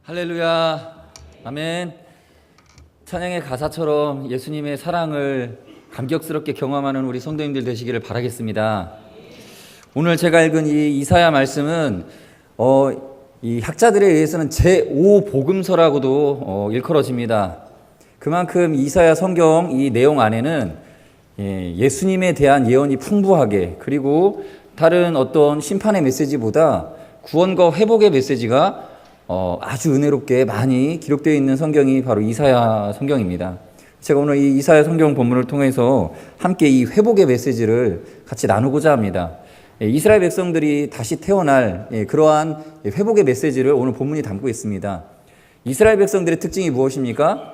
할렐루야, 아멘. 찬양의 가사처럼 예수님의 사랑을 감격스럽게 경험하는 우리 성도님들 되시기를 바라겠습니다. 오늘 제가 읽은 이 이사야 말씀은 이 학자들에 의해서는 제5복음서라고도 일컬어집니다. 그만큼 이사야 성경 이 내용 안에는 예수님에 대한 예언이 풍부하게, 그리고 다른 어떤 심판의 메시지보다 구원과 회복의 메시지가 아주 은혜롭게 많이 기록되어 있는 성경이 바로 이사야 성경입니다. 제가 오늘 이 이사야 성경 본문을 통해서 함께 이 회복의 메시지를 같이 나누고자 합니다. 이스라엘 백성들이 다시 태어날 그러한 회복의 메시지를 오늘 본문이 담고 있습니다. 이스라엘 백성들의 특징이 무엇입니까?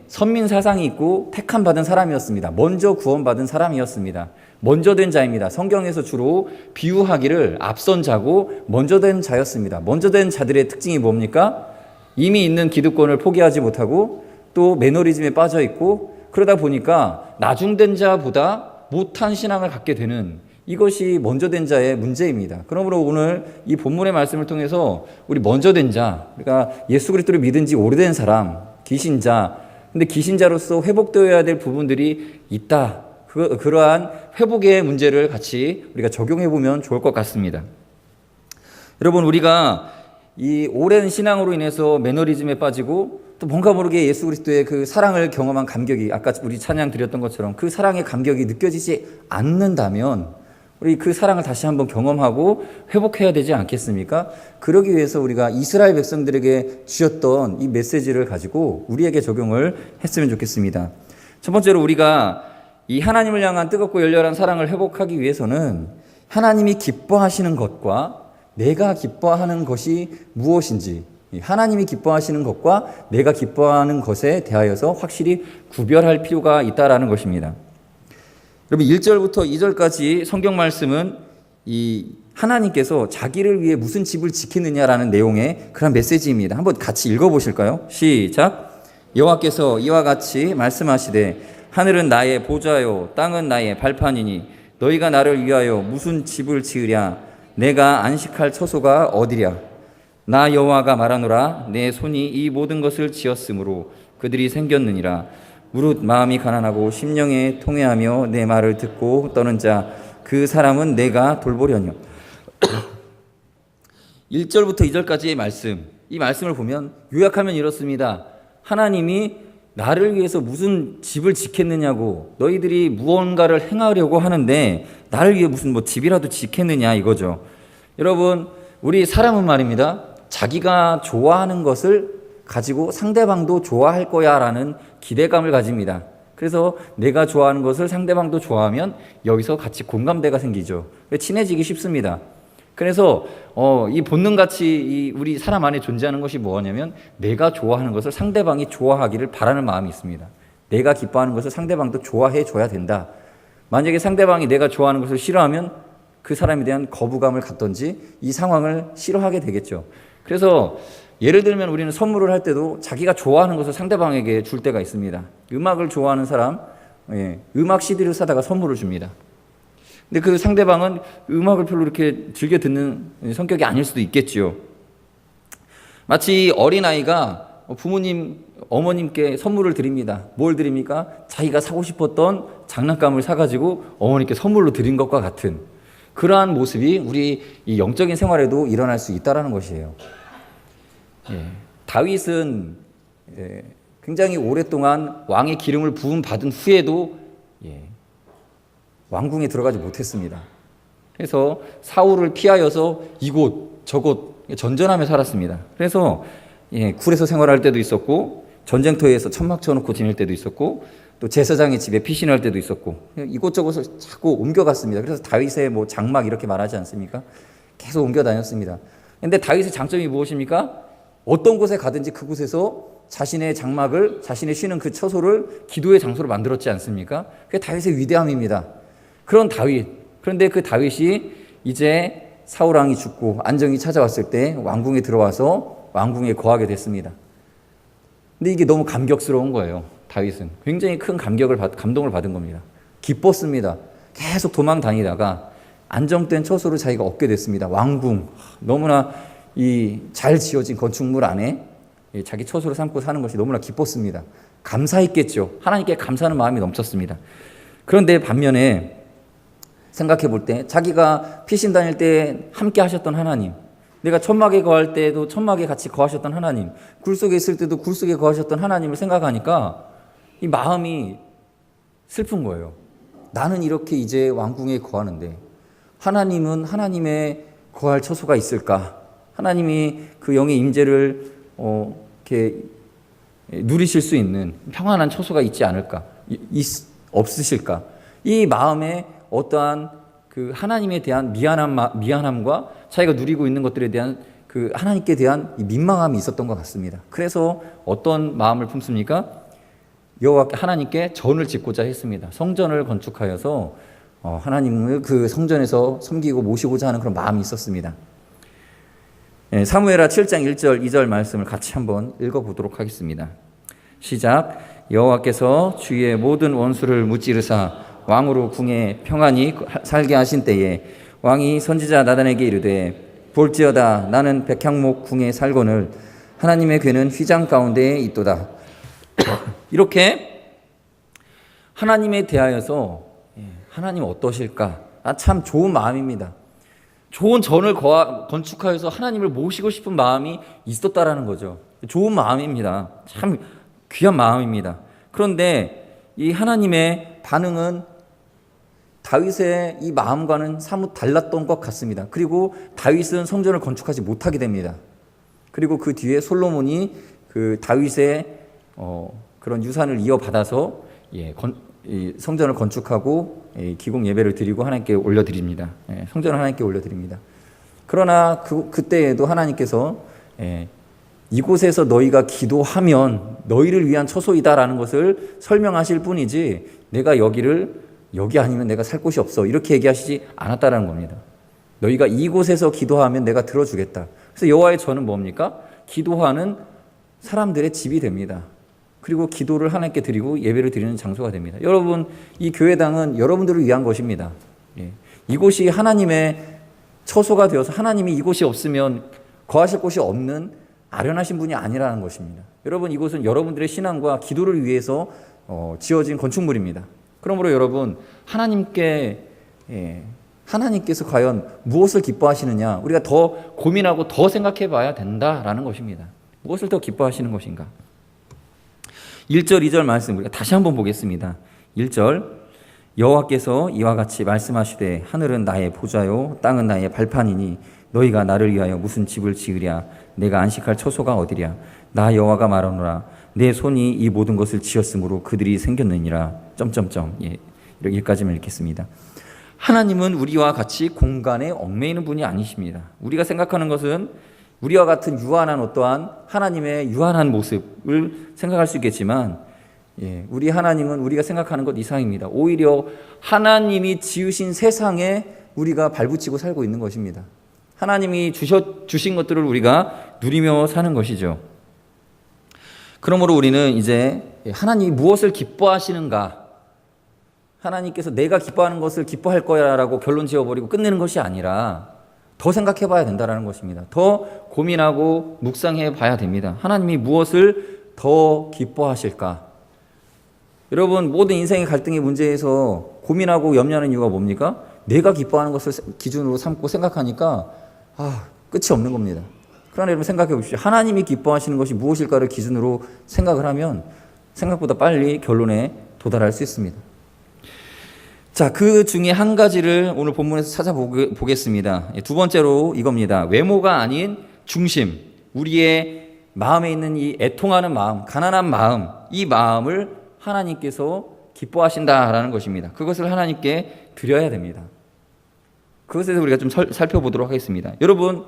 선민 사상이 있고 택함 받은 사람이었습니다. 먼저 구원받은 사람이었습니다. 먼저 된 자입니다. 성경에서 주로 비유하기를 앞선 자고 먼저 된 자였습니다. 먼저 된 자들의 특징이 뭡니까? 이미 있는 기득권을 포기하지 못하고 또 매너리즘에 빠져 있고, 그러다 보니까 나중된 자보다 못한 신앙을 갖게 되는, 이것이 먼저 된 자의 문제입니다. 그러므로 오늘 이 본문의 말씀을 통해서 우리 먼저 된 자, 그러니까 예수 그리스도를 믿은 지 오래된 사람, 기신자, 근데 기신자로서 회복되어야 될 부분들이 있다. 그러한 회복의 문제를 같이 우리가 적용해 보면 좋을 것 같습니다. 여러분, 우리가 이 오랜 신앙으로 인해서 매너리즘에 빠지고 또 뭔가 모르게 예수 그리스도의 그 사랑을 경험한 감격이, 아까 우리 찬양 드렸던 것처럼 그 사랑의 감격이 느껴지지 않는다면 우리 그 사랑을 다시 한번 경험하고 회복해야 되지 않겠습니까? 그러기 위해서 우리가 이스라엘 백성들에게 주셨던 이 메시지를 가지고 우리에게 적용을 했으면 좋겠습니다. 첫 번째로, 우리가 이 하나님을 향한 뜨겁고 열렬한 사랑을 회복하기 위해서는 하나님이 기뻐하시는 것과 내가 기뻐하는 것이 무엇인지, 하나님이 기뻐하시는 것과 내가 기뻐하는 것에 대하여서 확실히 구별할 필요가 있다라는 것입니다. 여러분, 1절부터 2절까지 성경 말씀은 이 하나님께서 자기를 위해 무슨 집을 지키느냐라는 내용의 그런 메시지입니다. 한번 같이 읽어보실까요? 시작. 여호와께서 이와 같이 말씀하시되 하늘은 나의 보좌요 땅은 나의 발판이니 너희가 나를 위하여 무슨 집을 지으랴? 내가 안식할 처소가 어디랴? 나 여호와가 말하노라. 내 손이 이 모든 것을 지었으므로 그들이 생겼느니라. 무릇 마음이 가난하고 심령에 통회하며 내 말을 듣고 떠는 자, 그 사람은 내가 돌보려뇨. 1절부터 2절까지의 말씀, 이 말씀을 보면 요약하면 이렇습니다. 하나님이 나를 위해서 무슨 집을 짓겠느냐고, 너희들이 무언가를 행하려고 하는데 나를 위해 무슨 집이라도 짓겠느냐, 이거죠. 여러분, 우리 사람은 말입니다, 자기가 좋아하는 것을 가지고 상대방도 좋아할 거야 라는 기대감을 가집니다. 그래서 내가 좋아하는 것을 상대방도 좋아하면 여기서 같이 공감대가 생기죠. 친해지기 쉽습니다. 그래서 이 본능같이 우리 사람 안에 존재하는 것이 뭐냐면, 내가 좋아하는 것을 상대방이 좋아하기를 바라는 마음이 있습니다. 내가 기뻐하는 것을 상대방도 좋아해 줘야 된다. 만약에 상대방이 내가 좋아하는 것을 싫어하면 그 사람에 대한 거부감을 갖든지 이 상황을 싫어하게 되겠죠. 그래서 예를 들면 우리는 선물을 할 때도 자기가 좋아하는 것을 상대방에게 줄 때가 있습니다. 음악을 좋아하는 사람, 음악 CD를 사다가 선물을 줍니다. 근데 그 상대방은 음악을 별로 이렇게 즐겨 듣는 성격이 아닐 수도 있겠지요. 마치 어린아이가 부모님, 어머님께 선물을 드립니다. 뭘 드립니까? 자기가 사고 싶었던 장난감을 사가지고 어머니께 선물로 드린 것과 같은 그러한 모습이 우리 이 영적인 생활에도 일어날 수 있다는 것이에요. 다윗은 굉장히 오랫동안 왕의 기름을 부음받은 후에도 왕궁에 들어가지 못했습니다. 그래서 사울을 피하여서 이곳 저곳 전전하며 살았습니다. 그래서 굴에서 생활할 때도 있었고, 전쟁터에서 천막 쳐놓고 지낼 때도 있었고, 또 제사장의 집에 피신할 때도 있었고, 이곳저곳을 자꾸 옮겨갔습니다. 그래서 다윗의 장막 이렇게 말하지 않습니까? 계속 옮겨 다녔습니다. 그런데 다윗의 장점이 무엇입니까? 어떤 곳에 가든지 그곳에서 자신의 장막을, 자신의 쉬는 그 처소를 기도의 장소로 만들었지 않습니까? 그게 다윗의 위대함입니다. 그런 다윗, 그런데 그 다윗이 이제 사울왕이 죽고 안정이 찾아왔을 때 왕궁에 들어와서 왕궁에 거하게 됐습니다. 근데 이게 너무 감격스러운 거예요. 다윗은 굉장히 큰 감동을 받은 겁니다. 기뻤습니다. 계속 도망 다니다가 안정된 처소를 자기가 얻게 됐습니다. 왕궁, 너무나 이 잘 지어진 건축물 안에 자기 처소를 삼고 사는 것이 너무나 기뻤습니다. 감사했겠죠. 하나님께 감사하는 마음이 넘쳤습니다. 그런데 반면에 생각해 볼 때 자기가 피신 다닐 때 함께 하셨던 하나님, 내가 천막에 거할 때도 천막에 같이 거하셨던 하나님, 굴 속에 있을 때도 굴 속에 거하셨던 하나님을 생각하니까 이 마음이 슬픈 거예요. 나는 이렇게 이제 왕궁에 거하는데 하나님은 하나님의 거할 처소가 있을까? 하나님이 그 영의 임재를 이렇게 누리실 수 있는 평안한 처소가 있지 않을까? 없으실까? 이 마음에 어떠한 그 하나님에 대한 미안함과 자기가 누리고 있는 것들에 대한 그 하나님께 대한 민망함이 있었던 것 같습니다. 그래서 어떤 마음을 품습니까? 여호와께 하나님께 전을 짓고자 했습니다. 성전을 건축하여서 하나님을 그 성전에서 섬기고 모시고자 하는 그런 마음이 있었습니다. 사무엘하 7장 1절 2절 말씀을 같이 한번 읽어보도록 하겠습니다. 시작. 여호와께서 주의 모든 원수를 무찌르사 왕으로 궁에 평안히 살게 하신 때에 왕이 선지자 나단에게 이르되 볼지어다 나는 백향목 궁에 살거늘 하나님의 궤는 휘장 가운데에 있도다. 이렇게 하나님에 대하여서 하나님 어떠실까? 참 좋은 마음입니다. 좋은 전을 건축하여서 하나님을 모시고 싶은 마음이 있었다라는 거죠. 좋은 마음입니다. 참 귀한 마음입니다. 그런데 이 하나님의 반응은 다윗의 이 마음과는 사뭇 달랐던 것 같습니다. 그리고 다윗은 성전을 건축하지 못하게 됩니다. 그리고 그 뒤에 솔로몬이 그 다윗의 그런 유산을 이어받아서 성전을 건축하고 기공 예배를 드리고 하나님께 올려드립니다. 성전을 하나님께 올려드립니다. 그러나 그때에도 하나님께서 이곳에서 너희가 기도하면 너희를 위한 처소이다라는 것을 설명하실 뿐이지 내가 여기 아니면 내가 살 곳이 없어 이렇게 얘기하시지 않았다라는 겁니다. 너희가 이곳에서 기도하면 내가 들어주겠다. 그래서 여호와의 전은 뭡니까? 기도하는 사람들의 집이 됩니다. 그리고 기도를 하나님께 드리고 예배를 드리는 장소가 됩니다. 여러분, 이 교회당은 여러분들을 위한 것입니다. 이곳이 하나님의 처소가 되어서 하나님이 이곳이 없으면 거하실 곳이 없는 아련하신 분이 아니라는 것입니다. 여러분, 이곳은 여러분들의 신앙과 기도를 위해서 지어진 건축물입니다. 그러므로 여러분, 하나님께서 과연 무엇을 기뻐하시느냐, 우리가 더 고민하고 더 생각해 봐야 된다라는 것입니다. 무엇을 더 기뻐하시는 것인가? 1절, 2절 말씀 우리가 다시 한번 보겠습니다. 1절, 여호와께서 이와 같이 말씀하시되 하늘은 나의 보좌요 땅은 나의 발판이니 너희가 나를 위하여 무슨 집을 지으랴? 내가 안식할 처소가 어디랴? 나 여호와가 말하노라. 내 손이 이 모든 것을 지었으므로 그들이 생겼느니라. 여기까지만 읽겠습니다. 하나님은 우리와 같이 공간에 얽매이는 분이 아니십니다. 우리가 생각하는 것은 우리와 같은 유한한 어떠한 하나님의 유한한 모습을 생각할 수 있겠지만 우리 하나님은 우리가 생각하는 것 이상입니다. 오히려 하나님이 지으신 세상에 우리가 발붙이고 살고 있는 것입니다. 하나님이 주신 것들을 우리가 누리며 사는 것이죠. 그러므로 우리는 이제 하나님이 무엇을 기뻐하시는가, 하나님께서 내가 기뻐하는 것을 기뻐할 거야 라고 결론 지어버리고 끝내는 것이 아니라 더 생각해 봐야 된다는 것입니다. 더 고민하고 묵상해 봐야 됩니다. 하나님이 무엇을 더 기뻐하실까? 여러분, 모든 인생의 갈등의 문제에서 고민하고 염려하는 이유가 뭡니까? 내가 기뻐하는 것을 기준으로 삼고 생각하니까 끝이 없는 겁니다. 그러나 여러분 생각해 보십시오. 하나님이 기뻐하시는 것이 무엇일까를 기준으로 생각을 하면 생각보다 빨리 결론에 도달할 수 있습니다. 자, 그 중에 한 가지를 오늘 본문에서 찾아보겠습니다. 두 번째로 이겁니다. 외모가 아닌 중심, 우리의 마음에 있는 이 애통하는 마음, 가난한 마음, 이 마음을 하나님께서 기뻐하신다라는 것입니다. 그것을 하나님께 드려야 됩니다. 그것에 대해서 우리가 좀 살펴보도록 하겠습니다. 여러분,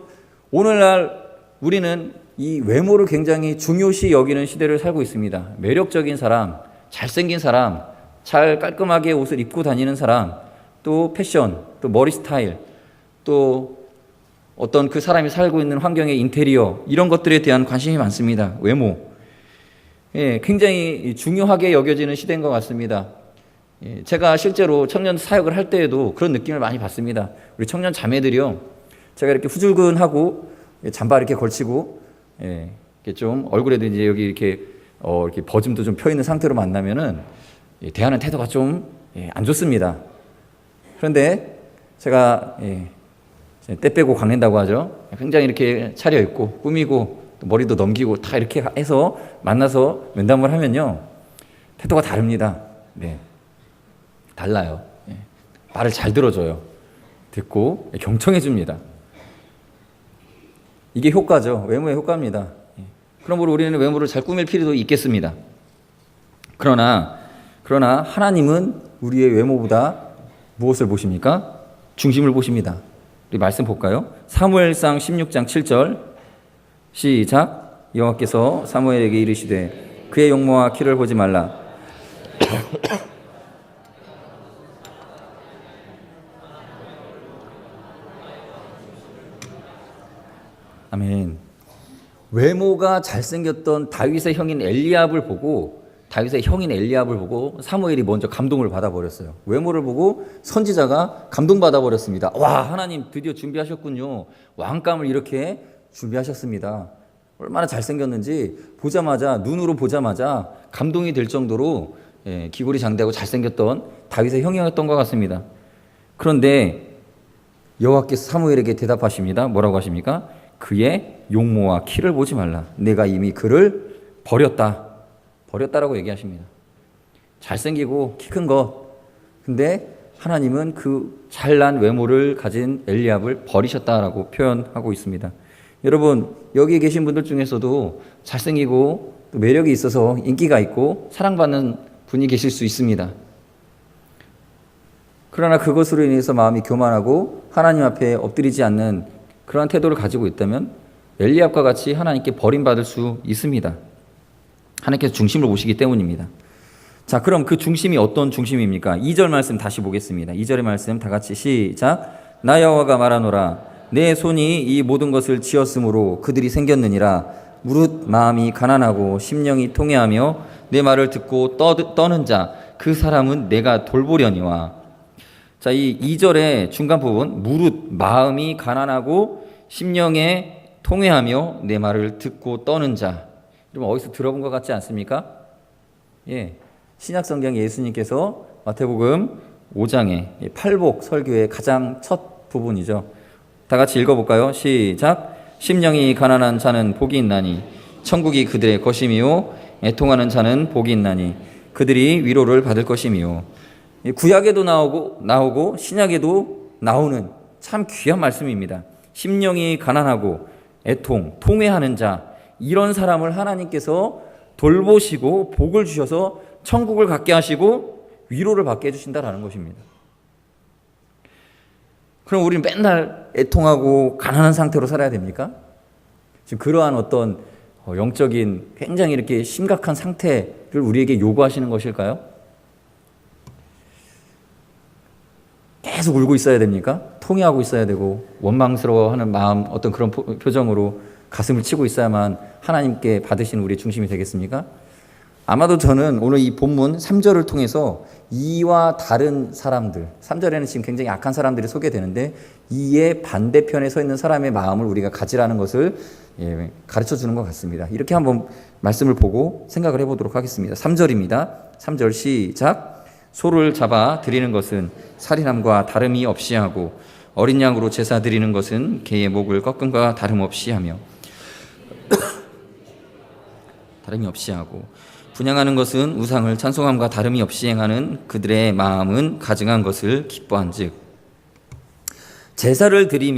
오늘날 우리는 이 외모를 굉장히 중요시 여기는 시대를 살고 있습니다. 매력적인 사람, 잘생긴 사람, 잘 깔끔하게 옷을 입고 다니는 사람, 또 패션, 또 머리 스타일, 또 어떤 그 사람이 살고 있는 환경의 인테리어, 이런 것들에 대한 관심이 많습니다. 외모. 굉장히 중요하게 여겨지는 시대인 것 같습니다. 제가 실제로 청년 사역을 할 때에도 그런 느낌을 많이 받습니다. 우리 청년 자매들이요, 제가 이렇게 후줄근하고 잠바 이렇게 걸치고, 이렇게 좀 얼굴에도 이제 여기 이렇게 버짐도 좀 펴 있는 상태로 만나면은 대하는 태도가 좀 안 좋습니다. 그런데 제가 때 빼고 광낸다고 하죠. 굉장히 이렇게 차려입고 꾸미고 또 머리도 넘기고 다 이렇게 해서 만나서 면담을 하면요, 태도가 다릅니다. 네, 달라요. 말을 잘 들어줘요. 듣고 경청해 줍니다. 이게 효과죠. 외모의 효과입니다. 그러므로 우리는 외모를 잘 꾸밀 필요도 있겠습니다. 그러나 하나님은 우리의 외모보다 무엇을 보십니까? 중심을 보십니다. 우리 말씀 볼까요? 사무엘상 16장 7절 시작. 여호와께서 사무엘에게 이르시되 그의 용모와 키를 보지 말라. 아멘. 외모가 잘생겼던 다윗의 형인 엘리압을 보고 사무엘이 먼저 감동을 받아버렸어요. 외모를 보고 선지자가 감동받아버렸습니다. 와, 하나님 드디어 준비하셨군요. 왕감을 이렇게 준비하셨습니다. 얼마나 잘생겼는지 눈으로 보자마자 감동이 될 정도로 기골이 장대하고 잘생겼던 다윗의 형이었던 것 같습니다. 그런데 여호와께서 사무엘에게 대답하십니다. 뭐라고 하십니까? 그의 용모와 키를 보지 말라. 내가 이미 그를 버렸다라고 얘기하십니다. 잘생기고 키 큰 것. 근데 하나님은 그 잘난 외모를 가진 엘리압을 버리셨다라고 표현하고 있습니다. 여러분, 여기 계신 분들 중에서도 잘생기고 또 매력이 있어서 인기가 있고 사랑받는 분이 계실 수 있습니다. 그러나 그것으로 인해서 마음이 교만하고 하나님 앞에 엎드리지 않는 그러한 태도를 가지고 있다면 엘리압과 같이 하나님께 버림받을 수 있습니다. 하나님께서 중심을 보시기 때문입니다. 자, 그럼 그 중심이 어떤 중심입니까? 2절 말씀 다시 보겠습니다. 2절의 말씀 다 같이 시작. 나 여호와가 말하노라. 내 손이 이 모든 것을 지었으므로 그들이 생겼느니라. 무릇 마음이 가난하고 심령이 통회하며 내 말을 듣고 떠는 자 그 사람은 내가 돌보려니와. 자, 이 2절의 중간 부분, 무릇 마음이 가난하고 심령에 통회하며 내 말을 듣고 떠는 자. 여러분, 어디서 들어본 것 같지 않습니까? 신약성경 예수님께서 마태복음 5장의 팔복 설교의 가장 첫 부분이죠. 다 같이 읽어볼까요? 시작. 심령이 가난한 자는 복이 있나니 천국이 그들의 것이미요 애통하는 자는 복이 있나니 그들이 위로를 받을 것이미요. 구약에도 나오고 신약에도 나오는 참 귀한 말씀입니다. 심령이 가난하고 통회하는 자, 이런 사람을 하나님께서 돌보시고 복을 주셔서 천국을 갖게 하시고 위로를 받게 해주신다라는 것입니다. 그럼 우리는 맨날 애통하고 가난한 상태로 살아야 됩니까? 지금 그러한 어떤 영적인 굉장히 이렇게 심각한 상태를 우리에게 요구하시는 것일까요? 계속 울고 있어야 됩니까? 통회하고 있어야 되고 원망스러워하는 마음, 어떤 그런 표정으로 가슴을 치고 있어야만 하나님께 받으시는 우리의 중심이 되겠습니까? 아마도 저는 오늘 이 본문 3절을 통해서 이와 다른 사람들, 3절에는 지금 굉장히 악한 사람들이 소개되는데 이의 반대편에 서 있는 사람의 마음을 우리가 가지라는 것을 가르쳐 주는 것 같습니다. 이렇게 한번 말씀을 보고 생각을 해보도록 하겠습니다. 3절입니다. 3절 시작. 소를 잡아 드리는 것은 살인함과 다름이 없이 하고 어린 양으로 제사 드리는 것은 개의 목을 꺾음과 다름없이 하며 분향하는 것은 우상을 찬송함과 다름이 없이 행하는 그들의 마음은 가증한 것을 기뻐한즉. 제사를 드릴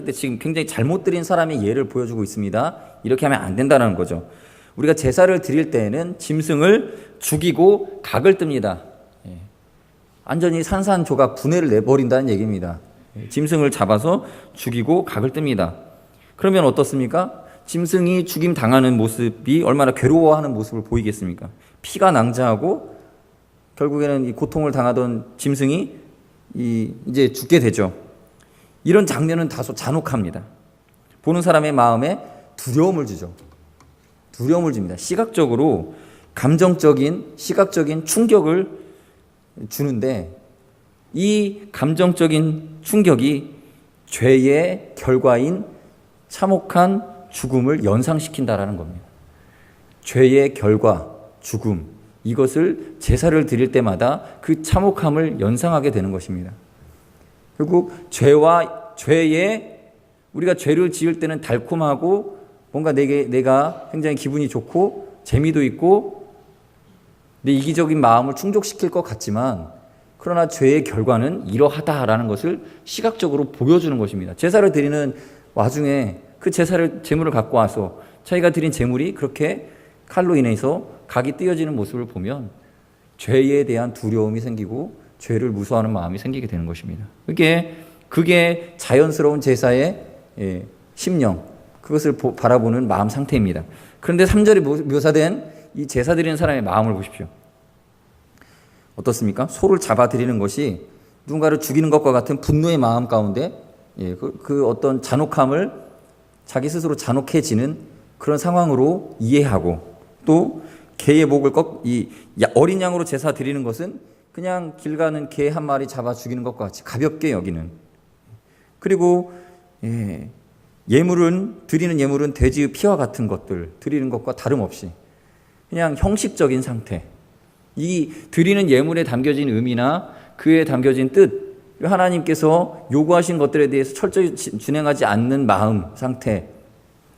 때 지금 굉장히 잘못 드린 사람의 예를 보여주고 있습니다. 이렇게 하면 안 된다는 거죠. 우리가 제사를 드릴 때에는 짐승을 죽이고 각을 뜹니다. 완전히 산산조각 분해를 내버린다는 얘기입니다. 짐승을 잡아서 죽이고 각을 뜹니다. 그러면 어떻습니까? 짐승이 죽임 당하는 모습이 얼마나 괴로워하는 모습을 보이겠습니까? 피가 낭자하고 결국에는 이 고통을 당하던 짐승이 이제 죽게 되죠. 이런 장면은 다소 잔혹합니다. 보는 사람의 마음에 두려움을 주죠. 두려움을 줍니다. 시각적으로 감정적인 시각적인 충격을 주는데 이 감정적인 충격이 죄의 결과인 참혹한 죽음을 연상시킨다라는 겁니다. 죄의 결과, 죽음, 이것을 제사를 드릴 때마다 그 참혹함을 연상하게 되는 것입니다. 결국 우리가 죄를 지을 때는 달콤하고 뭔가 내가 굉장히 기분이 좋고 재미도 있고 내 이기적인 마음을 충족시킬 것 같지만, 그러나 죄의 결과는 이러하다라는 것을 시각적으로 보여주는 것입니다. 제사를 드리는 와중에 그 제물을 갖고 와서 자기가 드린 제물이 그렇게 칼로 인해서 각이 띄어지는 모습을 보면 죄에 대한 두려움이 생기고 죄를 무서워하는 마음이 생기게 되는 것입니다. 그게 자연스러운 제사의 심령, 그것을 바라보는 마음 상태입니다. 그런데 3절에 묘사된 이 제사 드리는 사람의 마음을 보십시오. 어떻습니까? 소를 잡아 드리는 것이 누군가를 죽이는 것과 같은 분노의 마음 가운데 그 어떤 잔혹함을 자기 스스로 잔혹해지는 그런 상황으로 이해하고, 또 개의 목을 어린 양으로 제사 드리는 것은 그냥 길 가는 개 한 마리 잡아 죽이는 것과 같이 가볍게 여기는, 그리고 드리는 예물은 돼지의 피와 같은 것들 드리는 것과 다름없이 그냥 형식적인 상태, 이 드리는 예물에 담겨진 의미나 그에 담겨진 뜻, 하나님께서 요구하신 것들에 대해서 철저히 준행하지 않는 마음 상태,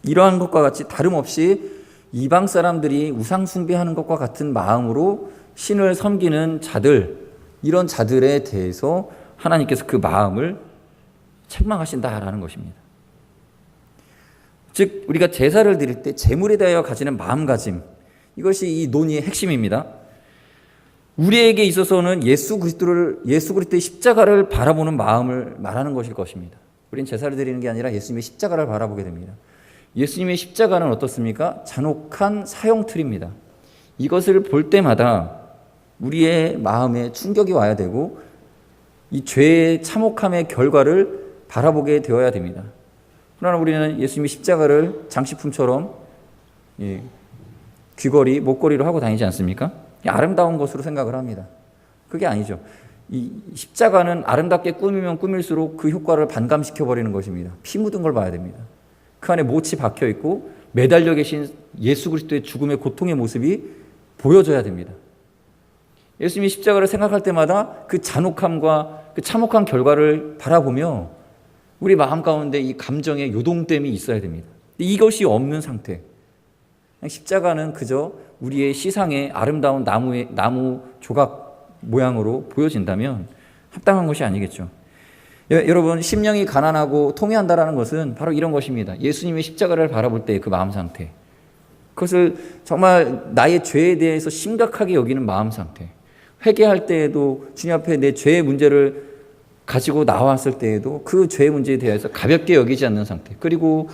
이러한 것과 같이 다름없이 이방 사람들이 우상 숭배하는 것과 같은 마음으로 신을 섬기는 자들, 이런 자들에 대해서 하나님께서 그 마음을 책망하신다라는 것입니다. 즉 우리가 제사를 드릴 때 제물에 대하여 가지는 마음가짐, 이것이 이 논의의 핵심입니다. 우리에게 있어서는 예수 그리스도의 십자가를 바라보는 마음을 말하는 것일 것입니다. 우리는 제사를 드리는 게 아니라 예수님의 십자가를 바라보게 됩니다. 예수님의 십자가는 어떻습니까? 잔혹한 사형틀입니다. 이것을 볼 때마다 우리의 마음에 충격이 와야 되고 이 죄의 참혹함의 결과를 바라보게 되어야 됩니다. 그러나 우리는 예수님의 십자가를 장식품처럼 귀걸이, 목걸이로 하고 다니지 않습니까? 아름다운 것으로 생각을 합니다. 그게 아니죠. 이 십자가는 아름답게 꾸미면 꾸밀수록 그 효과를 반감시켜버리는 것입니다. 피 묻은 걸 봐야 됩니다. 그 안에 못이 박혀 있고 매달려 계신 예수 그리스도의 죽음의 고통의 모습이 보여져야 됩니다. 예수님이 십자가를 생각할 때마다 그 잔혹함과 그 참혹한 결과를 바라보며 우리 마음 가운데 이 감정의 요동됨이 있어야 됩니다. 이것이 없는 상태, 십자가는 그저 우리의 시상에 아름다운 나무 조각 모양으로 보여진다면 합당한 것이 아니겠죠. 여러분, 심령이 가난하고 통회한다라는 것은 바로 이런 것입니다. 예수님의 십자가를 바라볼 때 그 마음 상태, 그것을 정말 나의 죄에 대해서 심각하게 여기는 마음 상태, 회개할 때에도 주님 앞에 내 죄의 문제를 가지고 나왔을 때에도 그 죄의 문제에 대해서 가볍게 여기지 않는 상태, 그리고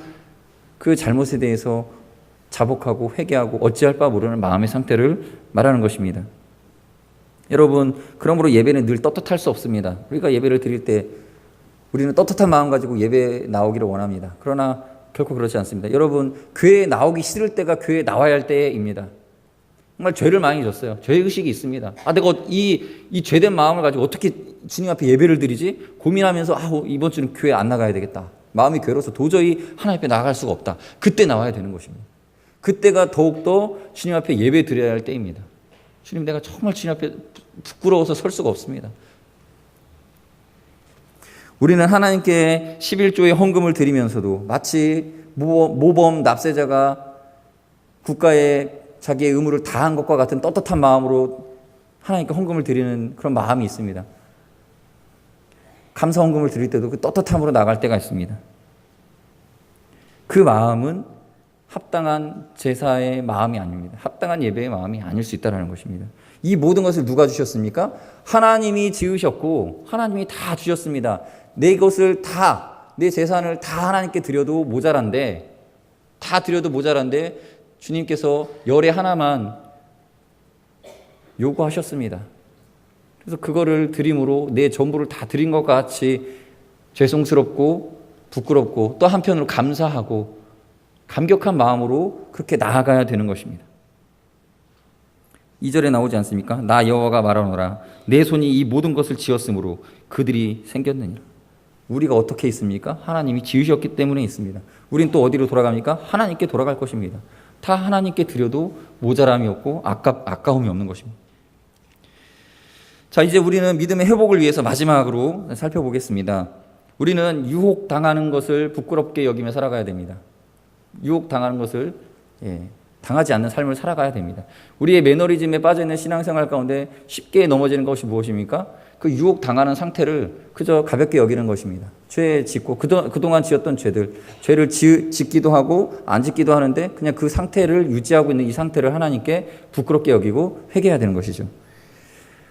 그 잘못에 대해서 자복하고 회개하고 어찌할 바 모르는 마음의 상태를 말하는 것입니다. 여러분, 그러므로 예배는 늘 떳떳할 수 없습니다. 우리가 예배를 드릴 때 우리는 떳떳한 마음 가지고 예배 나오기를 원합니다. 그러나 결코 그렇지 않습니다. 여러분, 교회에 나오기 싫을 때가 교회에 나와야 할 때입니다. 정말 죄를 많이 졌어요. 죄의식이 있습니다. 내가 이 죄된 마음을 가지고 어떻게 주님 앞에 예배를 드리지? 고민하면서 이번 주는 교회 안 나가야 되겠다. 마음이 괴로워서 도저히 하나님 앞에 나갈 수가 없다. 그때 나와야 되는 것입니다. 그때가 더욱더 주님 앞에 예배 드려야 할 때입니다. 주님, 내가 정말 주님 앞에 부끄러워서 설 수가 없습니다. 우리는 하나님께 11조의 헌금을 드리면서도 마치 모범 납세자가 국가에 자기의 의무를 다한 것과 같은 떳떳한 마음으로 하나님께 헌금을 드리는 그런 마음이 있습니다. 감사 헌금을 드릴 때도 그 떳떳함으로 나갈 때가 있습니다. 그 마음은 합당한 제사의 마음이 아닙니다. 합당한 예배의 마음이 아닐 수 있다는 것입니다. 이 모든 것을 누가 주셨습니까? 하나님이 지으셨고 하나님이 다 주셨습니다. 내 것을 다, 내 재산을 다 하나님께 드려도 모자란데, 주님께서 열에 하나만 요구하셨습니다. 그래서 그거를 드림으로 내 전부를 다 드린 것 같이 죄송스럽고 부끄럽고 또 한편으로 감사하고 감격한 마음으로 그렇게 나아가야 되는 것입니다. 2절에 나오지 않습니까? 나 여호와가 말하노라 내 손이 이 모든 것을 지었으므로 그들이 생겼느니라. 우리가 어떻게 있습니까? 하나님이 지으셨기 때문에 있습니다. 우린 또 어디로 돌아갑니까? 하나님께 돌아갈 것입니다. 다 하나님께 드려도 모자람이 없고 아까움이 없는 것입니다. 자, 이제 우리는 믿음의 회복을 위해서 마지막으로 살펴보겠습니다. 우리는 유혹당하는 것을 부끄럽게 여기며 살아가야 됩니다. 유혹당하는 것을 당하지 않는 삶을 살아가야 됩니다. 우리의 매너리즘에 빠져있는 신앙생활 가운데 쉽게 넘어지는 것이 무엇입니까? 그 유혹당하는 상태를 그저 가볍게 여기는 것입니다. 죄 짓고 그동안 지었던 죄를 짓기도 하고 안 짓기도 하는데 그냥 그 상태를 유지하고 있는 이 상태를 하나님께 부끄럽게 여기고 회개해야 되는 것이죠.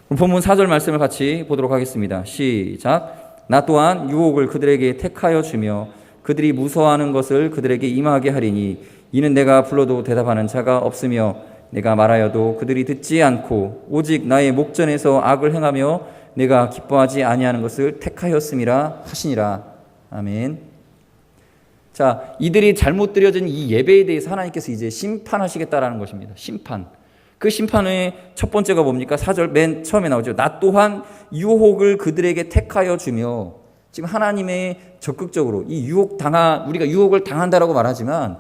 본문 4절 말씀을 같이 보도록 하겠습니다. 시작. 나 또한 유혹을 그들에게 택하여 주며 그들이 무서워하는 것을 그들에게 임하게 하리니 이는 내가 불러도 대답하는 자가 없으며 내가 말하여도 그들이 듣지 않고 오직 나의 목전에서 악을 행하며 내가 기뻐하지 아니하는 것을 택하였음이라 하시니라. 아멘. 자, 이들이 잘못 드려진 이 예배에 대해서 하나님께서 이제 심판하시겠다라는 것입니다. 심판. 그 심판의 첫 번째가 뭡니까? 4절 맨 처음에 나오죠. 나 또한 유혹을 그들에게 택하여 주며, 지금 하나님의 적극적으로 우리가 유혹을 당한다라고 말하지만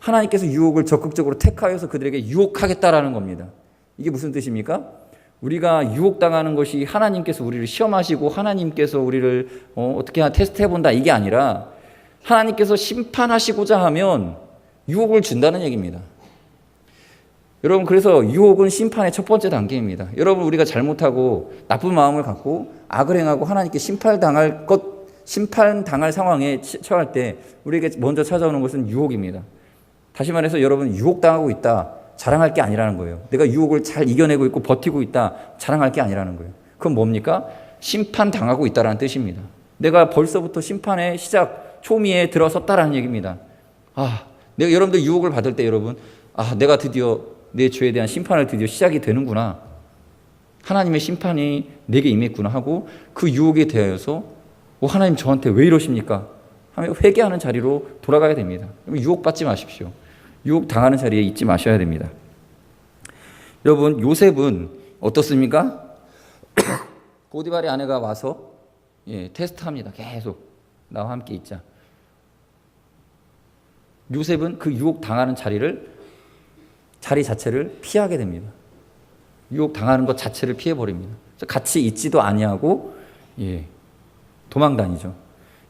하나님께서 유혹을 적극적으로 택하여서 그들에게 유혹하겠다라는 겁니다. 이게 무슨 뜻입니까? 우리가 유혹당하는 것이 하나님께서 우리를 시험하시고 하나님께서 우리를 어떻게 테스트해본다 이게 아니라 하나님께서 심판하시고자 하면 유혹을 준다는 얘기입니다. 여러분, 그래서 유혹은 심판의 첫 번째 단계입니다. 여러분, 우리가 잘못하고 나쁜 마음을 갖고 악을 행하고 하나님께 심판당할 상황에 처할 때 우리에게 먼저 찾아오는 것은 유혹입니다. 다시 말해서 여러분, 유혹당하고 있다 자랑할 게 아니라는 거예요. 내가 유혹을 잘 이겨내고 있고 버티고 있다 자랑할 게 아니라는 거예요. 그건 뭡니까? 심판당하고 있다라는 뜻입니다. 내가 벌써부터 심판의 시작 초미에 들어섰다라는 얘기입니다. 내가 여러분들 유혹을 받을 때 여러분, 내가 드디어 내 죄에 대한 심판을 드디어 시작이 되는구나, 하나님의 심판이 내게 임했구나 하고 그 유혹에 대하여서 하나님 저한테 왜 이러십니까? 하며 회개하는 자리로 돌아가야 됩니다. 유혹받지 마십시오. 유혹 당하는 자리에 있지 마셔야 됩니다. 여러분, 요셉은 어떻습니까? 보디발의 아내가 와서 테스트합니다. 계속 나와 함께 있자. 요셉은 그 유혹 당하는 자리 자체를 피하게 됩니다. 유혹 당하는 것 자체를 피해버립니다. 같이 있지도 아니하고 도망 다니죠.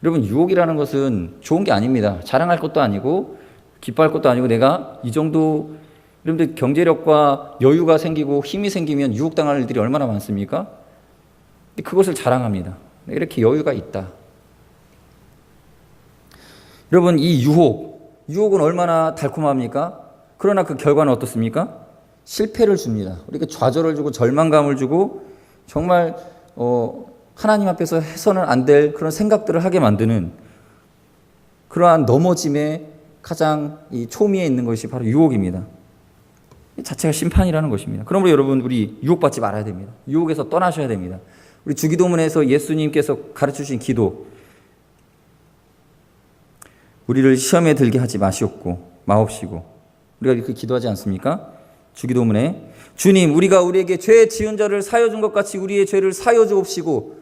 여러분, 유혹이라는 것은 좋은 게 아닙니다. 자랑할 것도 아니고 기뻐할 것도 아니고, 내가 이 정도, 여러분들 경제력과 여유가 생기고 힘이 생기면 유혹당할 일들이 얼마나 많습니까? 그것을 자랑합니다. 이렇게 여유가 있다. 여러분, 이 유혹은 얼마나 달콤합니까? 그러나 그 결과는 어떻습니까? 실패를 줍니다. 우리에게 좌절을 주고 절망감을 주고 정말 하나님 앞에서 해서는 안 될 그런 생각들을 하게 만드는 그러한 넘어짐의 가장 이 초미에 있는 것이 바로 유혹입니다. 이 자체가 심판이라는 것입니다. 그러므로 여러분, 우리 유혹받지 말아야 됩니다. 유혹에서 떠나셔야 됩니다. 우리 주기도문에서 예수님께서 가르치신 기도, 우리를 시험에 들게 하지 마옵시고, 우리가 이렇게 기도하지 않습니까? 주기도문에 주님, 우리가 우리에게 죄 지은 자를 사여 준 것 같이 우리의 죄를 사여 주옵시고,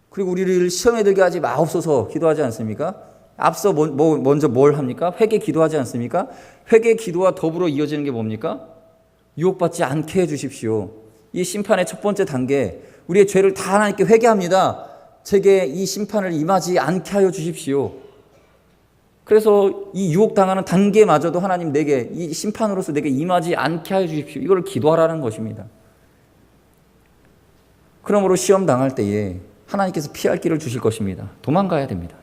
그리고 우리를 시험에 들게 하지 마옵소서 기도하지 않습니까? 앞서 먼저 뭘 합니까? 회개 기도하지 않습니까? 회개 기도와 더불어 이어지는 게 뭡니까? 유혹받지 않게 해주십시오. 이 심판의 첫 번째 단계, 우리의 죄를 다 하나님께 회개합니다. 제게 이 심판을 임하지 않게 하여 주십시오. 그래서 이 유혹당하는 단계마저도 하나님 내게 이 심판으로서 내게 임하지 않게 하여 주십시오. 이걸 기도하라는 것입니다. 그러므로 시험 당할 때에 하나님께서 피할 길을 주실 것입니다. 도망가야 됩니다.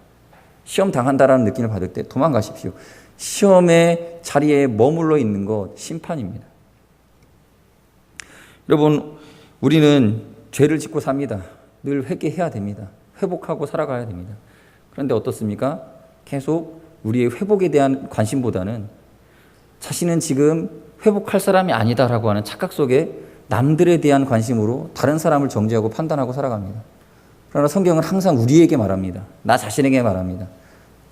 시험 당한다라는 느낌을 받을 때 도망가십시오. 시험의 자리에 머물러 있는 것 심판입니다. 여러분, 우리는 죄를 짓고 삽니다. 늘 회개해야 됩니다. 회복하고 살아가야 됩니다. 그런데 어떻습니까? 계속 우리의 회복에 대한 관심보다는 자신은 지금 회복할 사람이 아니다라고 하는 착각 속에 남들에 대한 관심으로 다른 사람을 정죄하고 판단하고 살아갑니다. 그러나 성경은 항상 우리에게 말합니다. 나 자신에게 말합니다.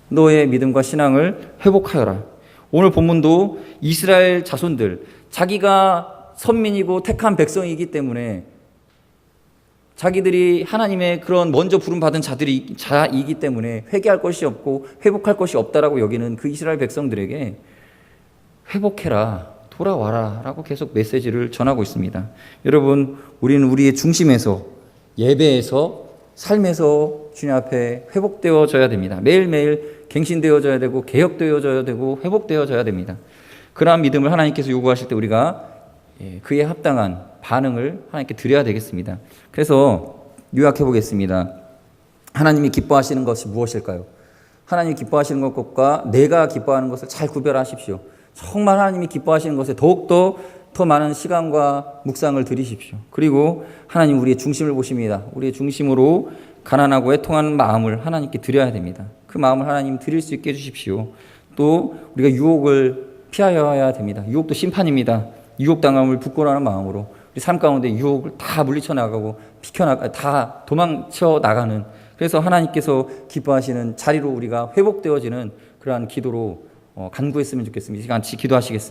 너의 믿음과 신앙을 회복하여라. 오늘 본문도 이스라엘 자손들, 자기가 선민이고 택한 백성이기 때문에 자기들이 하나님의 그런 먼저 부름받은 자이기 때문에 회개할 것이 없고 회복할 것이 없다라고 여기는 그 이스라엘 백성들에게 회복해라, 돌아와라 라고 계속 메시지를 전하고 있습니다. 여러분, 우리는 우리의 중심에서, 예배에서, 삶에서 주님 앞에 회복되어져야 됩니다. 매일매일 갱신되어져야 되고 개혁되어져야 되고 회복되어져야 됩니다. 그러한 믿음을 하나님께서 요구하실 때 우리가 그에 합당한 반응을 하나님께 드려야 되겠습니다. 그래서 요약해 보겠습니다. 하나님이 기뻐하시는 것이 무엇일까요? 하나님이 기뻐하시는 것과 내가 기뻐하는 것을 잘 구별하십시오. 정말 하나님이 기뻐하시는 것에 더욱더 더 많은 시간과 묵상을 들이십시오. 그리고 하나님 우리의 중심을 보십니다. 우리의 중심으로 가난하고 애통하는 마음을 하나님께 드려야 됩니다. 그 마음을 하나님 드릴 수 있게 해주십시오. 또 우리가 유혹을 피하여야 됩니다. 유혹도 심판입니다. 유혹당함을 부끄러워하는 마음으로 우리 삶 가운데 유혹을 다 물리쳐 나가고 다 도망쳐 나가는, 그래서 하나님께서 기뻐하시는 자리로 우리가 회복되어지는 그러한 기도로 간구했으면 좋겠습니다. 이 시간 같이 기도하시겠습니다.